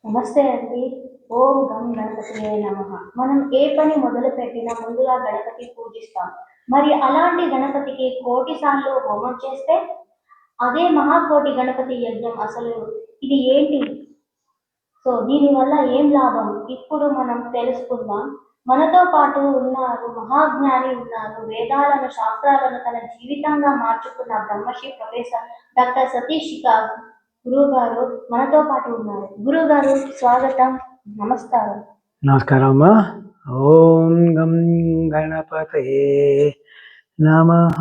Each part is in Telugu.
నమస్తే అండి. ఓం గం గణపతియే నమః. మనం ఏ పని మొదలుపెట్టినా ముందుగా గణపతి పూజిస్తాం. మరి అలాంటి గణపతికి కోటి సార్లు హోమం చేస్తే అదే మహాకోటి గణపతి యజ్ఞం అసలు ఇది ఏంటి? దీనివల్ల ఏం లాభం? ఇప్పుడు మనం తెలుసుకుందాం. మనతో పాటు ఉన్నారు మహాజ్ఞాని ఉన్నారు. వేదాలను, శాస్త్రాలను తన జీవితంగా మార్చుకున్న బ్రహ్మశ్రీ ప్రొఫెసర్ డాక్టర్ సతీష్ గారు గురువుగారు మనతో పాటు ఉన్నారు. గురువుగారు స్వాగతం. నమస్కారం. నమస్కారం అమ్మా. ఓం గం గణపతయే నమః.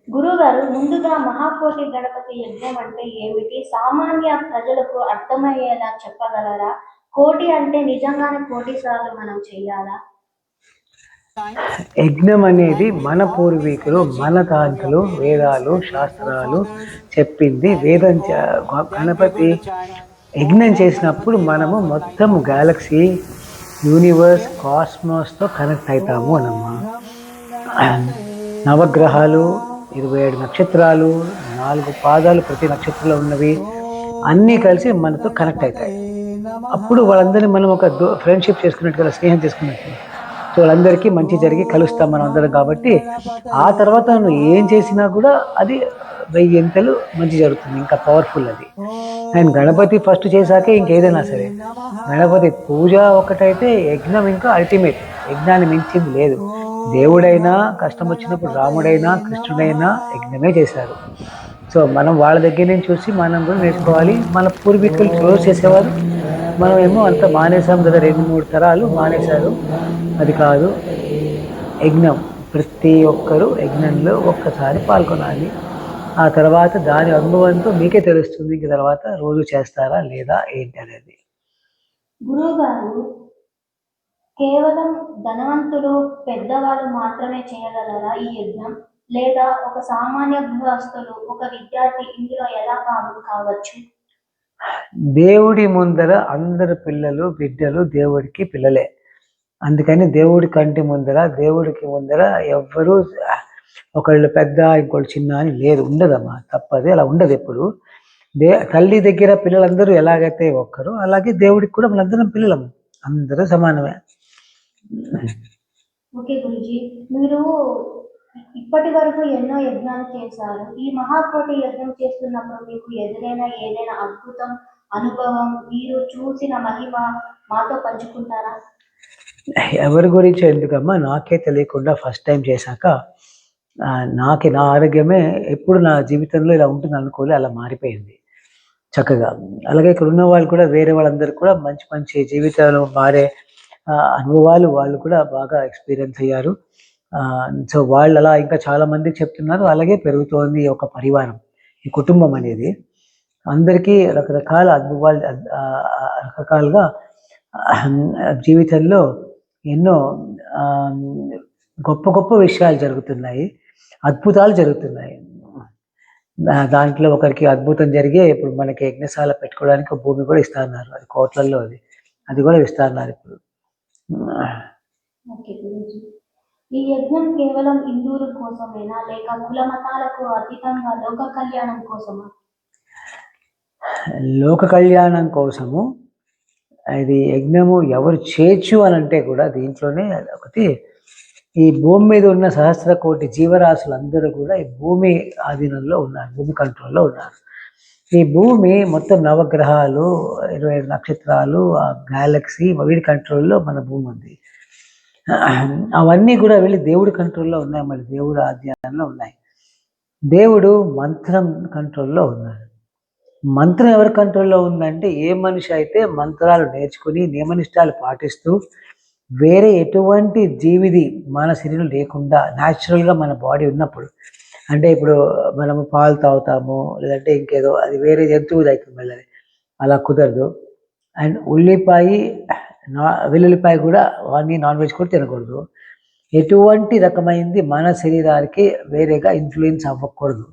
గురువుగారు, ముందుగా మహాకోటి గణపతి యజ్ఞం అంటే ఏమిటి? సామాన్య ప్రజలకు అర్థమయ్యేలా చెప్పగలరా? కోటి అంటే నిజంగానే కోటి సార్లు మనం చెయ్యాలా? యజ్ఞం అనేది మన పూర్వీకులు, మన తాతలు వేదాలు శాస్త్రాలు చెప్పింది. గణపతి యజ్ఞం చేసినప్పుడు మనము మొత్తం గ్యాలక్సీ, యూనివర్స్, కాస్మోస్తో కనెక్ట్ అవుతాము అనమ్మా. నవగ్రహాలు, 27 నక్షత్రాలు, 4 పాదాలు ప్రతి నక్షత్రంలో ఉన్నవి అన్నీ కలిసి మనతో కనెక్ట్ అవుతాయి. అప్పుడు వాళ్ళందరినీ మనం ఒక ఫ్రెండ్షిప్ చేసుకున్నట్టు కదా, స్నేహం చేసుకున్నట్టు. సో వాళ్ళందరికీ మంచి జరిగి కలుస్తాం మనం అందరం. కాబట్టి ఆ తర్వాత నువ్వు ఏం చేసినా కూడా అది 1000 ఎంతలు మంచి జరుగుతుంది, ఇంకా పవర్ఫుల్ అది. అండ్ గణపతి ఫస్ట్ చేశాకే ఇంకేదైనా సరే. గణపతి పూజ ఒకటైతే యజ్ఞం ఇంకా అల్టిమేట్. యజ్ఞాన్ని మించింది లేదు. దేవుడైనా కష్టం వచ్చినప్పుడు రాముడైనా కృష్ణుడైనా యజ్ఞమే చేశారు. సో మనం వాళ్ళ దగ్గర నుంచి చూసి మనం కూడా నేర్చుకోవాలి. మన పూర్వీకులు రోజు చేసేవారు, మనం ఏమో అంత మానేసాం కదా, 2-3 తరాలు మానేశారు. అది కాదు. యజ్ఞం ప్రతి ఒక్కరూ యజ్ఞంలో ఒక్కసారి పాల్గొనాలి. ఆ తర్వాత దాని అనుభవంతో మీకే తెలుస్తుంది. ఇంక తర్వాత రోజు చేస్తారా లేదా ఏంటి అనేది. గురువుగారు, కేవలం ధనవంతులు, పెద్దవాళ్ళు మాత్రమే చేయగలరా ఈ యజ్ఞం? లేదా ఒక సామాన్య గృహస్థులు, ఒక విద్యార్థి ఇందులో ఎలా కావచ్చు? దేవుడి ముందర అందరు పిల్లలు, బిడ్డలు దేవుడికి పిల్లలే. అందుకని దేవుడి కంటి ముందర, దేవుడికి ముందర ఎవ్వరూ ఒకళ్ళు పెద్ద ఇంకోళ్ళు చిన్న అని లేదు, ఉండదమ్మా. తప్పది, అలా ఉండదు ఎప్పుడు. తల్లి దగ్గర పిల్లలందరూ ఎలాగైతే ఒక్కరు, అలాగే దేవుడికి కూడా మనందరం పిల్లలము, అందరూ సమానమే. ఓకే గురుజీ, మీరు ఇప్పటి వరకు ఎన్నో యజ్ఞాలు చేశారు. ఈ మహాకోటి యజ్ఞం చేస్తున్నప్పుడు మీకు ఎదురైన ఏదైనా అద్భుతం, అనుభవం, మీరు చూసిన మహిమ మాతో పంచుకుంటారా? ఎవరి గురించి ఎందుకమ్మా, నాకే తెలియకుండా ఫస్ట్ టైం చేశాక నా ఆరోగ్యమే ఎప్పుడు నా జీవితంలో ఇలా ఉంటుంది అనుకోలే, అలా మారిపోయింది చక్కగా. అలాగే ఇక్కడ ఉన్న వాళ్ళు కూడా, వేరే వాళ్ళందరూ కూడా మంచి మంచి జీవితాలు మారే అనుభవాలు వాళ్ళు కూడా బాగా ఎక్స్పీరియన్స్ అయ్యారు. సో వాళ్ళు అలా ఇంకా చాలా మందికి చెప్తున్నారు. అలాగే పెరుగుతోంది ఒక పరివారం, ఈ కుటుంబం అనేది. అందరికీ రకరకాల అనుభవాలు, రకరకాలుగా జీవితంలో ఎన్నో గొప్ప గొప్ప విషయాలు జరుగుతున్నాయి, అద్భుతాలు జరుగుతున్నాయి. దాంట్లో ఒకరికి అద్భుతం జరిగే ఇప్పుడు మనకి యజ్ఞశాల పెట్టుకోవడానికి ఒక భూమి కూడా ఇస్తా అన్నారు. అది కోట్లల్లో, అది కూడా ఇస్తా అన్నారు ఇప్పుడు. ఈ యజ్ఞం కేవలం హిందువుల కోసమేనా, లేక కుల మతాలకు అతీతంగా లోక కళ్యాణం కోసమా? లోక కళ్యాణం కోసము. అది యజ్ఞము ఎవరు చేయొచ్చు అని అంటే కూడా దీంట్లోనే ఒకటి, ఈ భూమి మీద ఉన్న 1,000,000 కోటి జీవరాశులందరూ కూడా ఈ భూమి ఆధీనంలో ఉన్నారు, భూమి కంట్రోల్లో ఉన్నారు. ఈ భూమి మొత్తం నవగ్రహాలు, 27 నక్షత్రాలు, ఆ గ్యాలక్సీ, వీడి కంట్రోల్లో మన భూమి ఉంది. అవన్నీ కూడా వెళ్ళి దేవుడి కంట్రోల్లో ఉన్నాయి, మళ్ళీ దేవుడు ఆధ్యానంలో ఉన్నాయి. దేవుడు మంత్రం కంట్రోల్లో ఉన్నాడు. మంత్రం ఎవరి కంట్రోల్లో ఉందంటే, ఏ మనిషి అయితే మంత్రాలు నేర్చుకుని నియమనిష్టాలు పాటిస్తూ వేరే ఎటువంటి జీవిది మన శరీరం లేకుండా న్యాచురల్గా మన బాడీ ఉన్నప్పుడు, అంటే ఇప్పుడు మనము పాలు తాగుతాము లేదంటే ఇంకేదో, అది వేరే జంతువుది అవుతుంది మళ్ళీ, అలా కుదరదు. అండ్ వెల్లుల్లిపాయ కూడా వాడిని నాన్ వెజ్ కూడా తినకూడదు. ఎటువంటి రకమైంది మన శరీరానికి వేరేగా ఇన్ఫ్లుయెన్స్ అవ్వకూడదు.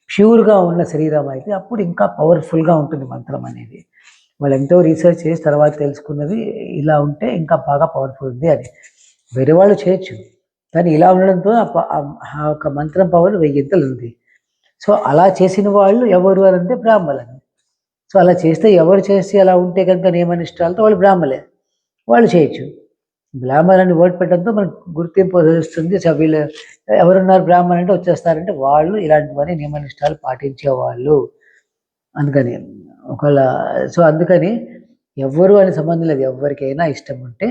ప్యూర్గా ఉన్న శరీరం అయితే అప్పుడు ఇంకా పవర్ఫుల్గా ఉంటుంది మంత్రం అనేది. వాళ్ళు ఎంతో రీసెర్చ్ చేసి తర్వాత తెలుసుకున్నది, ఇలా ఉంటే ఇంకా బాగా పవర్ఫుల్ ఉంది అని. వేరే వాళ్ళు చేయొచ్చు, కానీ ఇలా ఉండడంతో ఆ ఒక మంత్రం పవర్ 1000 ఉంది. సో అలా చేసిన వాళ్ళు ఎవరు అని అంటే బ్రాహ్మణులు. సో అలా చేస్తే ఎవరు చేసి అలా ఉంటే కనుక నియమనిష్టాలతో వాళ్ళు బ్రాహ్మలే, వాళ్ళు చేయొచ్చు. బ్రాహ్మణ్ అని వర్డ్ పెట్టడంతో మనకు గుర్తింపు వస్తుంది. సో వీళ్ళు ఎవరున్నారు బ్రాహ్మణ్ అంటే వచ్చేస్తారంటే వాళ్ళు ఇలాంటివన్నీ నియమనిష్టాలు పాటించేవాళ్ళు. అందుకని ఒకవేళ సో అందుకని ఎవ్వరు అని సంబంధం లేదు. ఎవరికైనా ఇష్టం ఉంటే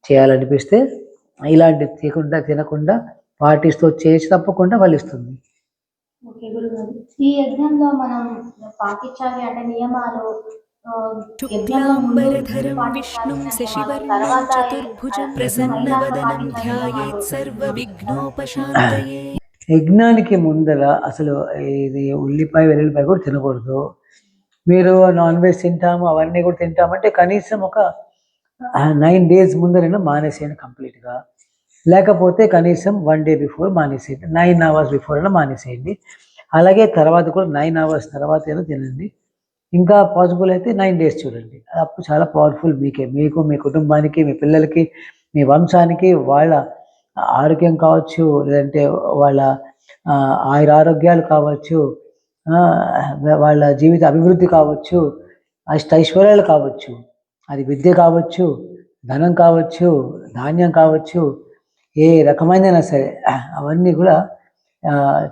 చేయాలనిపిస్తే ఇలాంటివి తినకుండా పాటిస్తూ చేసి తప్పకుండా ఫలిస్తుంది. ఓకే గురుగారు. ఈ యజ్ఞంలో మనం పాటించాలి అంటే నియమాలు యజ్ఞంలో ముందు శుక్లాంబరధరం విష్ణుం పాటించాల్సిన నియమాలు, శశివర్ణం తర్వాత చతుర్భుజం యజ్ఞం అయ్యాక ప్రసన్నవదనం పాటించాల్సిన ధ్యాయేత్ నియమాలు. సర్వవిఘ్నోపశాంతయే. యజ్ఞానికి ముందర అసలు ఇది ఉల్లిపాయ వెల్లుల్లిపాయ కూడా తినకూడదు. మీరు నాన్ వెజ్ తింటాము అవన్నీ కూడా తింటామంటే కనీసం ఒక 9 days ముందరైనా మానేసేయండి కంప్లీట్గా. లేకపోతే కనీసం 1 day బిఫోర్ మానేసేయండి. 9 hours బిఫోర్ అయినా మానేసేయండి. అలాగే తర్వాత కూడా 9 hours తర్వాత అయినా తినండి. ఇంకా పాసిబుల్ అయితే 9 days చూడండి. అప్పుడు చాలా పవర్ఫుల్ మీకే, మీకు, మీ కుటుంబానికి, మీ పిల్లలకి, మీ వంశానికి, వాళ్ళ ఆరోగ్యం కావచ్చు, లేదంటే వాళ్ళ ఆయురారోగ్యాలు కావచ్చు, వాళ్ళ జీవిత అభివృద్ధి కావచ్చు, అష్టైశ్వర్యాలు కావచ్చు, అది విద్య కావచ్చు, ధనం కావచ్చు, ధాన్యం కావచ్చు, ఏ రకమైనదైనా సరే అవన్నీ కూడా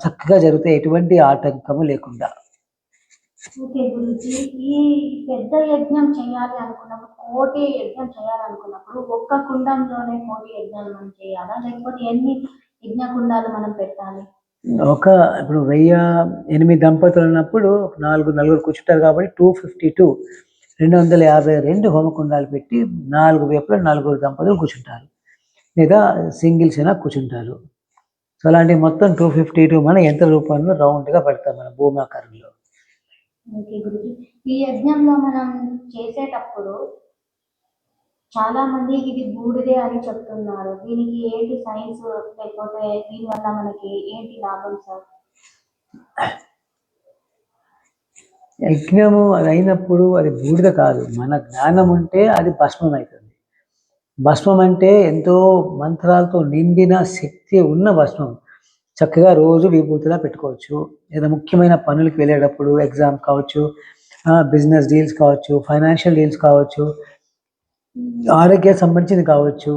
చక్కగా జరుగుతాయి, ఎటువంటి ఆటంకము లేకుండా. ఓకే గురుజీ. ఈ పెద్ద యజ్ఞం చేయాలి అనుకున్నప్పుడు, కోటి యజ్ఞం చేయాలనుకున్నప్పుడు ఒక్క కుండంలోనే కోటి యజ్ఞాలు మనం చేయాలా, లేకపోతే ఎన్ని యజ్ఞ కుండాలు మనం పెట్టాలి? ఇప్పుడు 1008 దంపతులు ఉన్నప్పుడు 4 కూర్చుంటారు కాబట్టి 252 హోమకుండాలు పెట్టి 4 వైపులా 4 దంపతులు కూర్చుంటారు, లేదా సింగిల్స్ అయినా కూర్చుంటారు. సో అలాంటి మొత్తం 252 మనం యంత్ర రూపంలో రౌండ్గా పెడతాం మన భూమాకారంలో. ఓకే గురుజీ. ఈ యజ్ఞంలో మనం చేసేటప్పుడు చాలా మంది ఇది బూడిదే అని చెప్తున్నారు. దీనికి ఏంటి సైన్స్, లేకపోతే దీనివల్ల మనకి ఏంటి లాభం సార్? యజ్ఞము అది అయినప్పుడు అది బూడిద కాదు, మన జ్ఞానం ఉంటే అది భస్మం అవుతుంది. భస్మం అంటే ఎంతో మంత్రాలతో నిండిన శక్తి ఉన్న భస్మం. చక్కగా రోజు విభూతిలా పెట్టుకోవచ్చు, లేదా ముఖ్యమైన పనులకు వెళ్ళేటప్పుడు, ఎగ్జామ్ కావచ్చు, బిజినెస్ డీల్స్ కావచ్చు, ఫైనాన్షియల్ డీల్స్ కావచ్చు, ఆరోగ్యానికి సంబంధించింది కావచ్చు,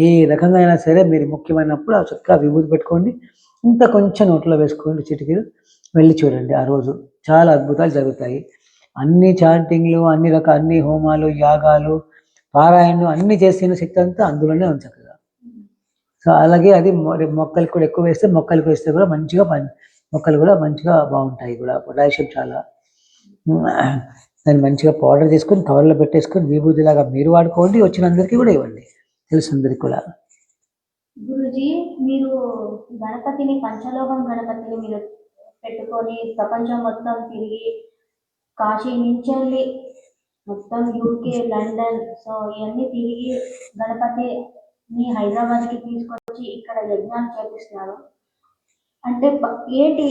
ఏ రకంగా అయినా సరే మీరు ముఖ్యమైనప్పుడు ఆ చక్కగా విభూతి పెట్టుకోండి, ఇంత కొంచెం నోట్లో వేసుకోండి, చిటికీలు వెళ్ళి చూడండి. ఆ రోజు చాలా అద్భుతాలు జరుగుతాయి. అన్ని చాంటింగ్లు, అన్ని హోమాలు, యాగాలు, పారాయణలు అన్ని చేసిన శక్తి అంతా అందులోనే ఉంది చక్కగా. సో అలాగే అది మొక్కలకు కూడా ఎక్కువ వేస్తే, మొక్కలకు వేస్తే కూడా మంచిగా మొక్కలు కూడా మంచిగా బాగుంటాయి కూడా. పొటాషియం చాలా, దాన్ని మంచిగా పౌడర్ చేసుకొని కవర్లో పెట్టేసుకొని విభూతిలాగా మీరు వాడుకోండి, వచ్చిన అందరికీ కూడా ఇవ్వండి, తెలుసు అందరికీ కూడా. గురుజీ, మీరు గణపతిని, పంచలోహం గణపతిని మీరు పెట్టుకొని ప్రపంచం మొత్తం తిరిగి, కాశీ నుంచి వెళ్ళి మొత్తం యూకే, లండన్, సో ఇవన్నీ తిరిగి గణపతిని హైదరాబాద్కి తీసుకొచ్చి ఇక్కడ యజ్ఞాలు చేపిస్తున్నారు అంటే ఏంటి?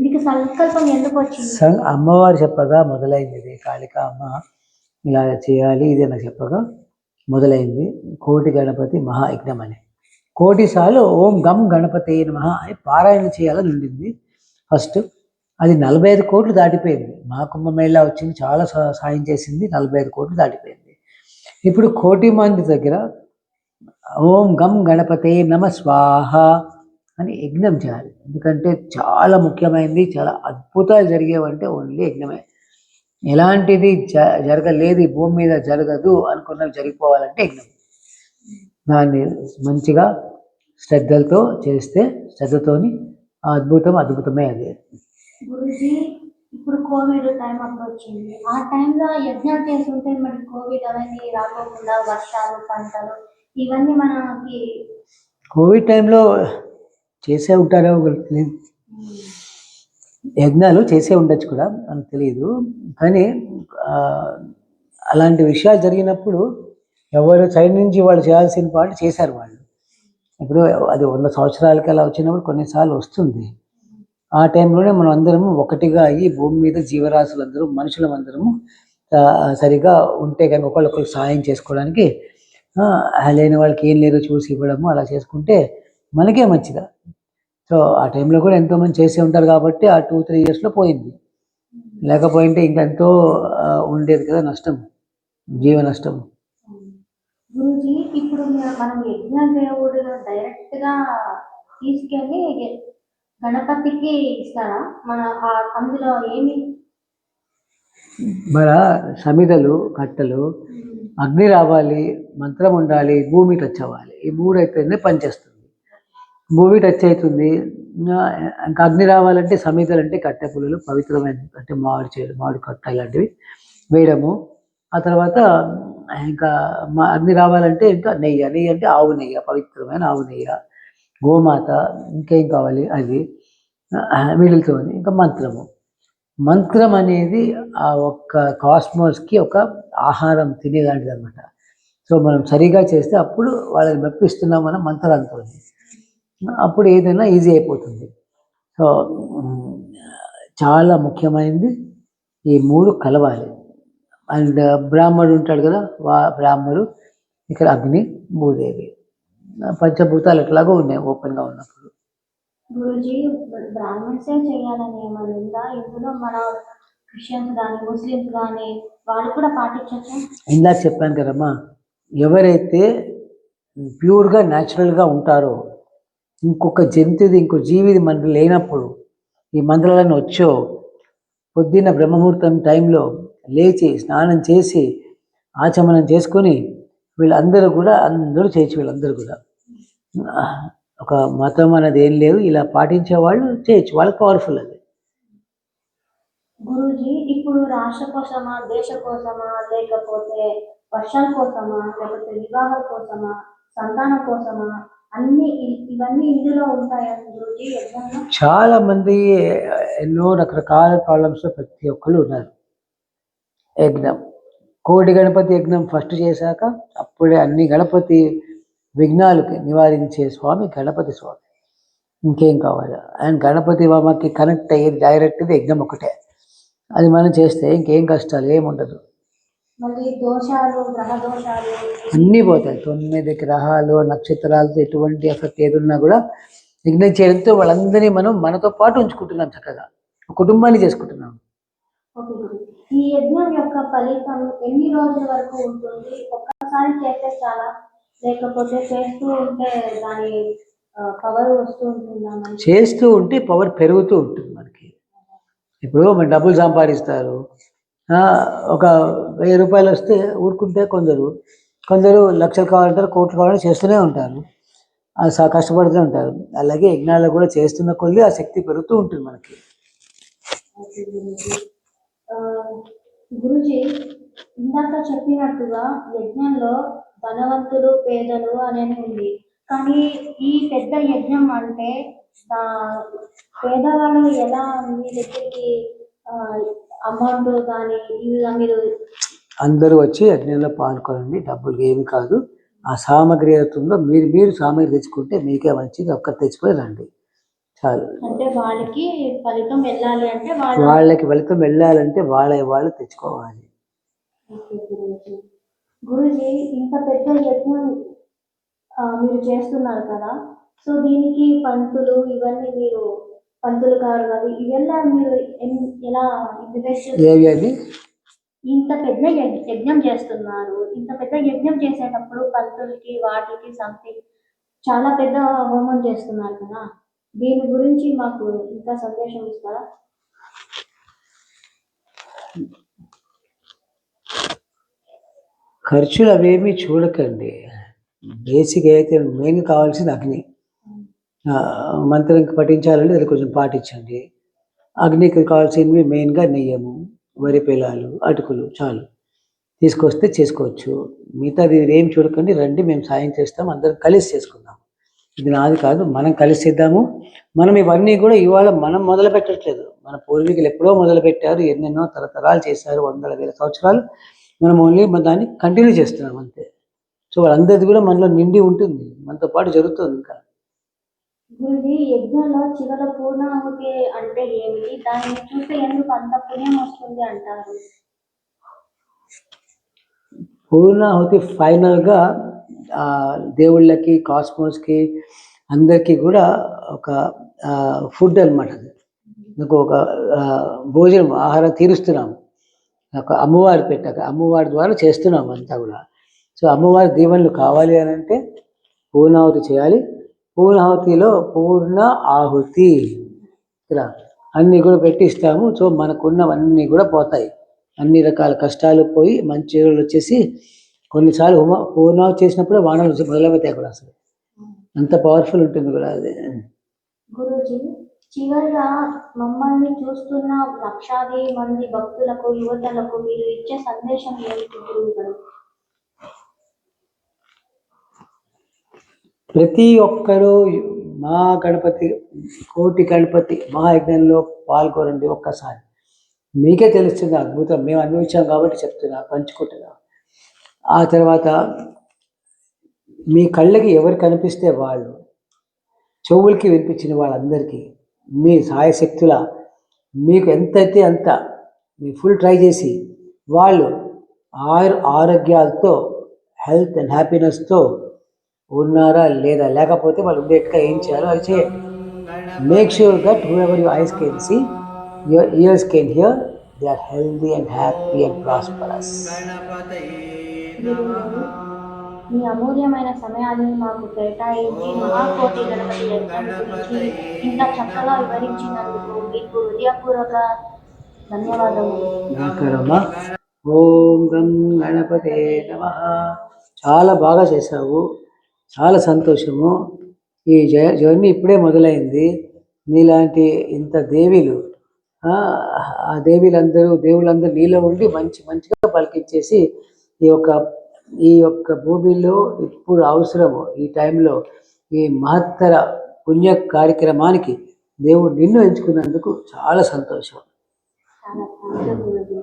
మీకు సంకల్పం ఎందుకు వచ్చింది? అమ్మవారు చెప్పగా మొదలైంది ఇది. కాళికా అమ్మ ఇలా చేయాలి ఇది అని చెప్పగా మొదలైంది కోటి గణపతి మహాయజ్ఞం అని. 1,000,000 సార్లు ఓం గం గణపతే నమః అని పారాయణ చేయాలని ఉండింది ఫస్ట్. అది 45 కోట్లు దాటిపోయింది. మహాకుంభమేళా వచ్చింది, చాలా సాయం చేసింది, 45 కోట్లు దాటిపోయింది. ఇప్పుడు 1,000,000 మంది దగ్గర ఓం గం గణపతే నమ స్వాహ అని యజ్ఞం చేయాలి. ఎందుకంటే చాలా ముఖ్యమైనది, చాలా అద్భుతాలు జరిగేవంటే ఓన్లీ యజ్ఞమే. ఎలాంటిది జరగలేదు, ఈ భూమి మీద జరగదు అనుకున్నవి జరిగిపోవాలంటే యజ్ఞం. దాన్ని మంచిగా శ్రద్ధలతో చేస్తే, శ్రద్ధతోని అద్భుతమే అది. గురుజీ, ఇప్పుడు కోవిడ్ టైం అప్పుడు వచ్చింది. ఆ టైంలో యజ్ఞాలు చేస్తుంటే మరి కోవిడ్ అవన్నీ రాకోకుండా వర్షాలు, పంటలు ఇవన్నీ మనకి. కోవిడ్ టైంలో చేసే ఉంటారో యజ్ఞాలు చేసే ఉండొచ్చు కూడా, మనకు తెలియదు. కానీ అలాంటి విషయాలు జరిగినప్పుడు ఎవరు సైడ్ నుంచి వాళ్ళు చేయాల్సిన పాటు చేశారు వాళ్ళు. ఇప్పుడు అది 100 సంవత్సరాలకి అలా వచ్చినప్పుడు కొన్నిసార్లు వస్తుంది. ఆ టైంలోనే మనం అందరము ఒకటిగా అయ్యి భూమి మీద జీవరాశులందరూ, మనుషులందరము సరిగా ఉంటే కనుక ఒకళ్ళొకళ్ళు సాయం చేసుకోవడానికి, లేని వాళ్ళకి ఏం లేదో చూసి ఇవ్వడము, అలా చేసుకుంటే మనకే మంచిదా. సో ఆ టైంలో కూడా ఎంతోమంది చేసే ఉంటారు కాబట్టి ఆ 2-3 yearsలో పోయింది. లేకపోయింటే ఇంకెంతో ఉండేది కదా నష్టం, జీవ నష్టం. గురూజీ ఇప్పుడు మనం యజ్ఞ దేవుడు డైరెక్ట్ గా తీసుకెళ్ళి గణపతికి ఇస్తారా? మన అందులో ఏమి మన సమిధలు కట్టలు, అగ్ని రావాలి, మంత్రం ఉండాలి, భూమి టచ్ అవ్వాలి. ఈ మూడు అయితేనే పనిచేస్తుంది. భూమి టచ్ అవుతుంది, ఇంకా అగ్ని రావాలంటే సమిధలు అంటే కట్టె పుల్లలు పవిత్రమైన అంటే మామిడి కట్ట ఇలాంటివి వేయడము. ఆ తర్వాత ఇంకా అగ్ని రావాలంటే ఇంకా నెయ్యి అంటే ఆవు నెయ్యి, పవిత్రమైన ఆవు నెయ్యి, గోమాత, ఇంకేం కావాలి అది మిగులుతుంది. ఇంకా మంత్రం అనేది ఆ ఒక్క కాస్మోస్కి ఒక ఆహారం తినేలాంటిది అనమాట. సో మనం సరిగా చేస్తే అప్పుడు వాళ్ళని మెప్పిస్తున్నాం మనం మంత్రాలతో, అప్పుడు ఏదైనా ఈజీ అయిపోతుంది. సో చాలా ముఖ్యమైనది ఈ మూడు కలవాలి. అండ్ బ్రాహ్మడు ఉంటాడు కదా, బ్రాహ్మడు, ఇక్కడ అగ్ని, భూదేవి, పంచభూతాలు ఎట్లాగో ఉన్నాయి ఓపెన్గా ఉన్నప్పుడు. గురూజీ బ్రాహ్మణ్సే చేయాలని ఏమైనా ఉందా ఇందులో? మన క్రిస్టియన్స్ కానీ ముస్లిమ్స్ కానీ వాళ్ళు కూడా పాటించచ్చు. ఇందాక చెప్పాను కదమ్మా, ఎవరైతే ప్యూర్గా న్యాచురల్గా ఉంటారో, ఇంకొక జంతువుది ఇంకో జీవిది మనకు లేనప్పుడు ఈ మంత్రాలను వచ్చో పొద్దున్న బ్రహ్మముహూర్తం టైంలో లేచి స్నానం చేసి ఆచమనం చేసుకొని వీళ్ళందరూ కూడా చేయొచ్చు. వీళ్ళందరూ కూడా ఒక మతం అనేది ఏం లేదు, ఇలా పాటించే వాళ్ళు చేయొచ్చు, వాళ్ళకి పవర్ఫుల్ అది. గురూజీ ఇప్పుడు రాష్ట్ర కోసమా, దేశ కోసమా, లేకపోతే వర్షాల కోసమా, లేకపోతే వివాహాల కోసమా, సంతానం కోసమా, ఇవన్నీ ఇందులో ఉంటాయా గురూజీ యజ్ఞంలో? చాలా మంది ఎన్నో రకరకాల ప్రాబ్లమ్స్ ప్రతి ఒక్కళ్ళు ఉన్నారు. యజ్ఞం, కోటి గణపతి యజ్ఞం ఫస్ట్ చేశాక అప్పుడే అన్ని గణపతి విఘ్నాలకి నివారించే స్వామి గణపతి స్వామి. ఇంకేం కావాలి? అండ్ గణపతి వామకి కనెక్ట్ అయ్యేది డైరెక్ట్ది యజ్ఞం ఒకటే. అది మనం చేస్తే ఇంకేం కష్టాలు ఏముండదు. మళ్ళీ దోషాలు, గ్రహ దోషాలు అన్నీ పోతాయి. 9 గ్రహాలు నక్షత్రాలతో ఎటువంటి ఎఫెక్ట్ ఏదున్నా కూడా యజ్ఞం చేయడంతో వాళ్ళందరినీ మనం మనతో పాటు ఉంచుకుంటున్నాం, చక్కగా కుటుంబాన్ని చేసుకుంటున్నాం. ఓకే గురు, ఈ యజ్ఞం యొక్క ఫలితం ఎన్ని రోజుల వరకు ఉంటుంది? ఒక్కసారి చేస్తే చాలా, లేకపోతే చేస్తూ ఉంటే దాని పవర్ వస్తూ ఉంటుందా? చేస్తూ ఉంటే పవర్ పెరుగుతూ ఉంటుంది మనకి. ఇప్పుడు మన డబ్బులు సంపాదిస్తారు, ఒక 1000 రూపాయలు వస్తే ఊరుకుంటే కొందరు లక్షలు కావాలంటారు, కోట్లు కావాలంటే చేస్తూనే ఉంటారు, కష్టపడుతూ ఉంటారు. అలాగే యజ్ఞాలు కూడా చేస్తున్న కొద్దీ ఆ శక్తి పెరుగుతూ ఉంటుంది మనకి. గురుజీ ఇందాక చెప్పినట్టుగా యజ్ఞంలో ధనవంతులు పేదలు అనేది ఉంది, కానీ ఈ పెద్ద యజ్ఞం అంటే పేదవాళ్ళు ఎలా మీ దగ్గరికి అమౌంట్ కానీ ఇలా మీరు అందరూ వచ్చి యజ్ఞంలో పాల్గొనండి, డబ్బులు ఏమి కాదు. ఆ సామాగ్రి అవుతుందో మీరు సామాగ్రి తెచ్చుకుంటే మీకే మంచిది, ఒక్కరు తెచ్చుకొని రండి చాలు. అంటే వాళ్ళకి ఫలితం వెళ్ళాలి అంటే వాళ్ళకి ఫలితం వెళ్ళాలంటే వాళ్ళు తెచ్చుకోవాలి. గురుజీ ఇంత పెద్ద యజ్ఞం మీరు చేస్తున్నారు కదా, సో దీనికి పంతులు ఇవన్నీ మీరు పంతులు గారు కానీ ఇవన్నీ మీరు ఎలా అది ఇంత పెద్ద యజ్ఞం చేస్తున్నారు, ఇంత పెద్ద యజ్ఞం చేసేటప్పుడు పంతులకి వాటికి సంథింగ్ చాలా పెద్ద హోమం చేస్తున్నారు కదా, దీని గురించి మాకు ఇంకా సందేశం ఇస్తారా? ఖర్చులు అవేమీ చూడకండి, బేసిక్ అయితే మెయిన్ కావాల్సింది అగ్ని. మంత్రం పఠించాలంటే అది కొంచెం పాటించండి. అగ్నికి కావాల్సినవి మెయిన్గా నెయ్యము, వరి పేలాలు, అటుకులు చాలు తీసుకొస్తే చేసుకోవచ్చు. మిగతాది ఏం చూడకండి, రండి మేము సాయం చేస్తాం, అందరం కలిసి చేసుకుందాం. ఇది నాది కాదు, మనం కలిసి చేద్దాము. మనం ఇవన్నీ కూడా ఇవాళ మనం మొదలు పెట్టట్లేదు, మన పూర్వీకులు ఎప్పుడో మొదలు పెట్టారు, ఎన్నెన్నో తరతరాలు చేశారు, 100,000 సంవత్సరాలు. మనం ఓన్లీ దాన్ని కంటిన్యూ చేస్తున్నాం అంతే. సో వాళ్ళందరిది కూడా మనలో నిండి ఉంటుంది, మనతో పాటు జరుగుతుంది. ఇంకా గురుజీ యజ్ఞంలో చివర పూర్ణాహుతి అంటే ఏమిటి? దాన్ని చూస్తే ఎందుకు అంత పుణ్యం వస్తుంది అంటారు? పూర్ణాహుతి ఫైనల్గా దేవుళ్ళకి, కాస్మోస్కి, అందరికీ కూడా ఒక ఫుడ్ అనమాట. అది నాకు ఒక భోజనం ఆహారం తీరుస్తున్నాము, ఒక అమ్మవారు పెట్టాక అమ్మవారి ద్వారా చేస్తున్నాము అంతా కూడా. సో అమ్మవారి దీవెనలు కావాలి అని అంటే పూర్ణాహుతి చేయాలి. పూర్ణాహుతిలో పూర్ణ ఆహుతి ఇలా అన్నీ కూడా పెట్టిస్తాము. సో మనకున్నవన్నీ కూడా పోతాయి, అన్ని రకాల కష్టాలు పోయి మంచి రోజులు వచ్చేసి కొన్నిసార్లు పూర్ణాహుతి చేసినప్పుడే వానలు మొదలవుతాయి కూడా. అసలు అంత పవర్ఫుల్ ఉంటుంది కూడా అది. గురూజీ, చివరిగా మమ్మల్ని చూస్తున్న లక్షాది మంది భక్తులకు, యువతలకు మీరు ఇచ్చే సందేశం ఏమిటి గురువు గారు? ప్రతి ఒక్కరూ మా గణపతి కోటి గణపతి మహాయజ్ఞంలో పాల్గొనండి ఒక్కసారి, మీకే తెలుస్తుంది అద్భుతం. మేము అనుభవించాం కాబట్టి చెప్తున్నా, పంచుకుంటున్నా. ఆ తర్వాత మీ కళ్ళకి ఎవరు కనిపిస్తే వాళ్ళు, చెవులకి వినిపించిన వాళ్ళందరికీ మీ సాయశక్తుల మీకు ఎంతైతే అంత మీ ఫుల్ ట్రై చేసి వాళ్ళు ఆరోగ్యాలతో హెల్త్ అండ్ హ్యాపీనెస్తో ఉన్నారా లేదా, లేకపోతే వాళ్ళు ఉండేట్టుగా ఏం చేయాలో అది చేయండి. Make sure that whoever your eyes can see, your ears can hear, they are healthy and happy and prosperous. గురువు గారు, మీ అమూల్యమైన సమయాన్ని మాకు కేటాయించి మహాకోటి గణపతి యజ్ఞం గురించి ఇంత చక్కగా వివరించినందుకు మీకు హృదయపూర్వక ధన్యవాదములు. నమస్కారమ్మా. ఓం గం గణపతే నమః. చాలా బాగా చేశావు, చాలా సంతోషము. ఈ జర్నీ ఇప్పుడే మొదలైంది. నీలాంటి ఇంత దేవీలు, ఆ దేవుళ్ళందరూ నీలో ఉండి మంచిగా పలికించేసి ఈ యొక్క భూమిలో ఇప్పుడు అవసరము ఈ టైంలో ఈ మహత్తర పుణ్య కార్యక్రమానికి దేవుడు నిన్ను ఎంచుకున్నందుకు చాలా సంతోషం. చాలా థ్యాంక్ యూ గురూజీ.